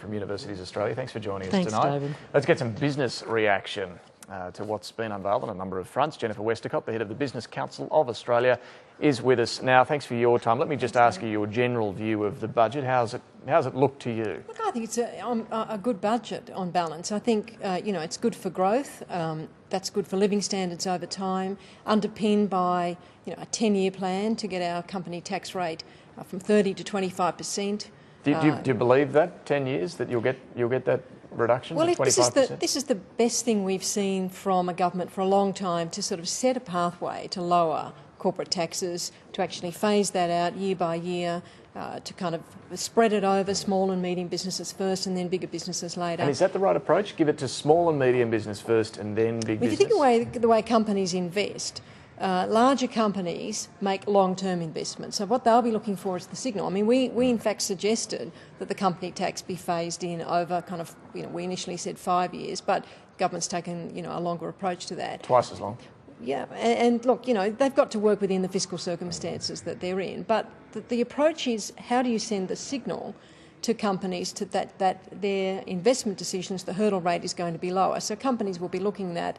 from Universities Australia. Thanks for joining us Thanks, tonight. David. Let's get some business reaction to what's been unveiled on a number of fronts. Jennifer Westacott, the head of the Business Council of Australia, is with us now. Thanks for your time. Let me just ask you your general view of the budget. How's it look to you? Look, I think it's a good budget on balance. I think it's good for growth. That's good for living standards over time, underpinned by a 10-year plan to get our company tax rate from 30 to 25%. Do you believe that 10 years that you'll get that reduction to 25%? This is the best thing we've seen from a government for a long time, to sort of set a pathway to lower corporate taxes, to actually phase that out year by year, to kind of spread it over small and medium businesses first and then bigger businesses later. And is that the right approach? Give it to small and medium business first and then big business? If you think the way companies invest, larger companies make long-term investments. So what they'll be looking for is the signal. I mean, we in fact suggested that the company tax be phased in over kind of, we initially said 5 years, but government's taken, a longer approach to that. Twice as long. Yeah, and look, they've got to work within the fiscal circumstances that they're in. But the approach is, how do you send the signal to companies that their investment decisions, the hurdle rate is going to be lower. So companies will be looking at,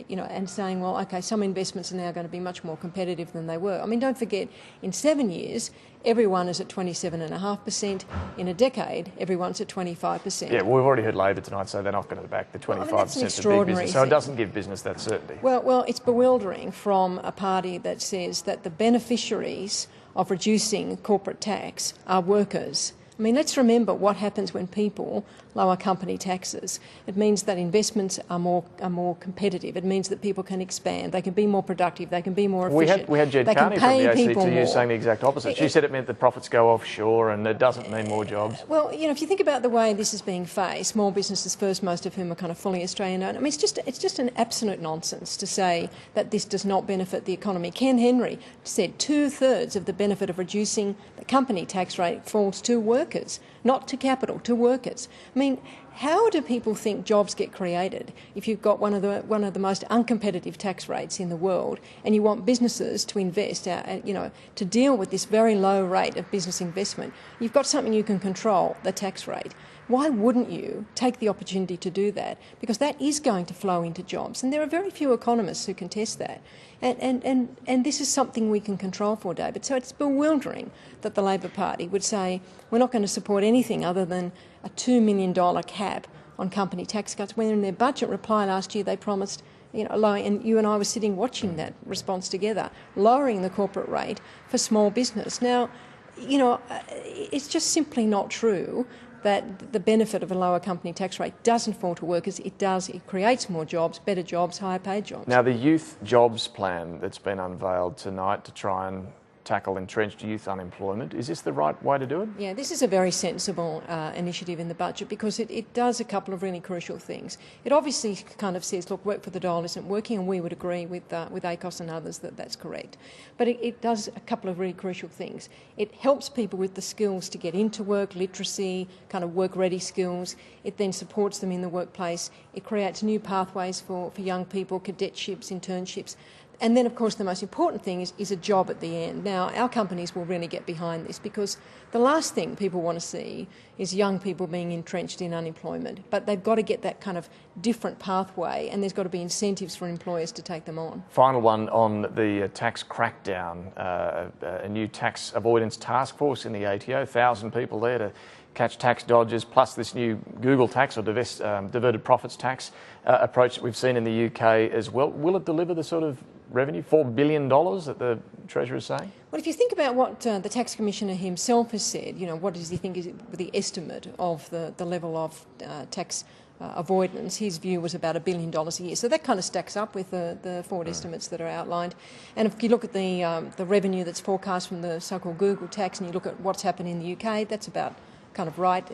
and saying, well, okay, some investments are now going to be much more competitive than they were. I mean, don't forget, in 7 years, everyone is at 27.5%. In a decade, everyone's at 25%. Yeah, well, we've already heard Labor tonight, so they're not going to back the 25% to big business. So it doesn't give business that certainty. Well, it's bewildering from a party that says that the beneficiaries of reducing corporate tax are workers. I mean, let's remember what happens when people lower company taxes. It means that investments are more competitive. It means that people can expand. They can be more productive. They can be more efficient. We had Jed Carney from the ACTU saying the exact opposite. She said it meant that profits go offshore and it doesn't mean more jobs. Well, if you think about the way this is being phased, small businesses first, most of whom are kind of fully Australian-owned. I mean, it's just an absolute nonsense to say that this does not benefit the economy. Ken Henry said 2/3 of the benefit of reducing the company tax rate falls to workers, not to capital, to workers. I mean, how do people think jobs get created if you've got one of the most uncompetitive tax rates in the world, and you want businesses to invest, to deal with this very low rate of business investment? You've got something you can control, the tax rate. Why wouldn't you take the opportunity to do that? Because that is going to flow into jobs, and there are very few economists who contest that. And this is something we can control for, David. So it's bewildering that the Labor Party would say we're not going to support anything other than a $2 million cap on company tax cuts, when in their budget reply last year they promised, and you and I were sitting watching that response together, lowering the corporate rate for small business. Now, it's just simply not true that the benefit of a lower company tax rate doesn't fall to workers. It does. It creates more jobs, better jobs, higher paid jobs. Now, the youth jobs plan that's been unveiled tonight to try and tackle entrenched youth unemployment, is this the right way to do it? Yeah, this is a very sensible initiative in the budget, because it does a couple of really crucial things. It obviously kind of says, look, work for the dole isn't working, and we would agree with ACOS and others that that's correct. But it does a couple of really crucial things. It helps people with the skills to get into work, literacy, kind of work-ready skills. It then supports them in the workplace. It creates new pathways for young people, cadetships, internships. And then, of course, the most important thing is a job at the end. Now, our companies will really get behind this, because the last thing people want to see is young people being entrenched in unemployment. But they've got to get that kind of different pathway, and there's got to be incentives for employers to take them on. Final one on the tax crackdown, a new tax avoidance task force in the ATO, 1,000 people there to catch tax dodgers, plus this new Google tax or diverted profits tax approach that we've seen in the UK as well. Will it deliver the sort of revenue, $4 billion that the Treasurer is saying? Well, if you think about what the Tax Commissioner himself has said, what does he think is the estimate of the level of tax avoidance? His view was about $1 billion a year. So that kind of stacks up with the forward estimates that are outlined. And if you look at the revenue that's forecast from the so-called Google tax, and you look at what's happened in the UK, that's about kind of right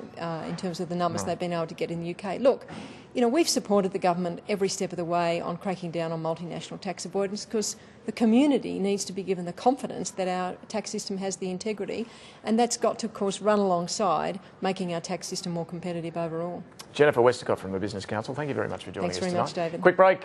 in terms of the numbers they've been able to get in the UK. Look, we've supported the government every step of the way on cracking down on multinational tax avoidance, because the community needs to be given the confidence that our tax system has the integrity, and that's got to, of course, run alongside making our tax system more competitive overall. Jennifer Westacott from the Business Council, thank you very much for joining us tonight. Thanks very much, David. Quick break.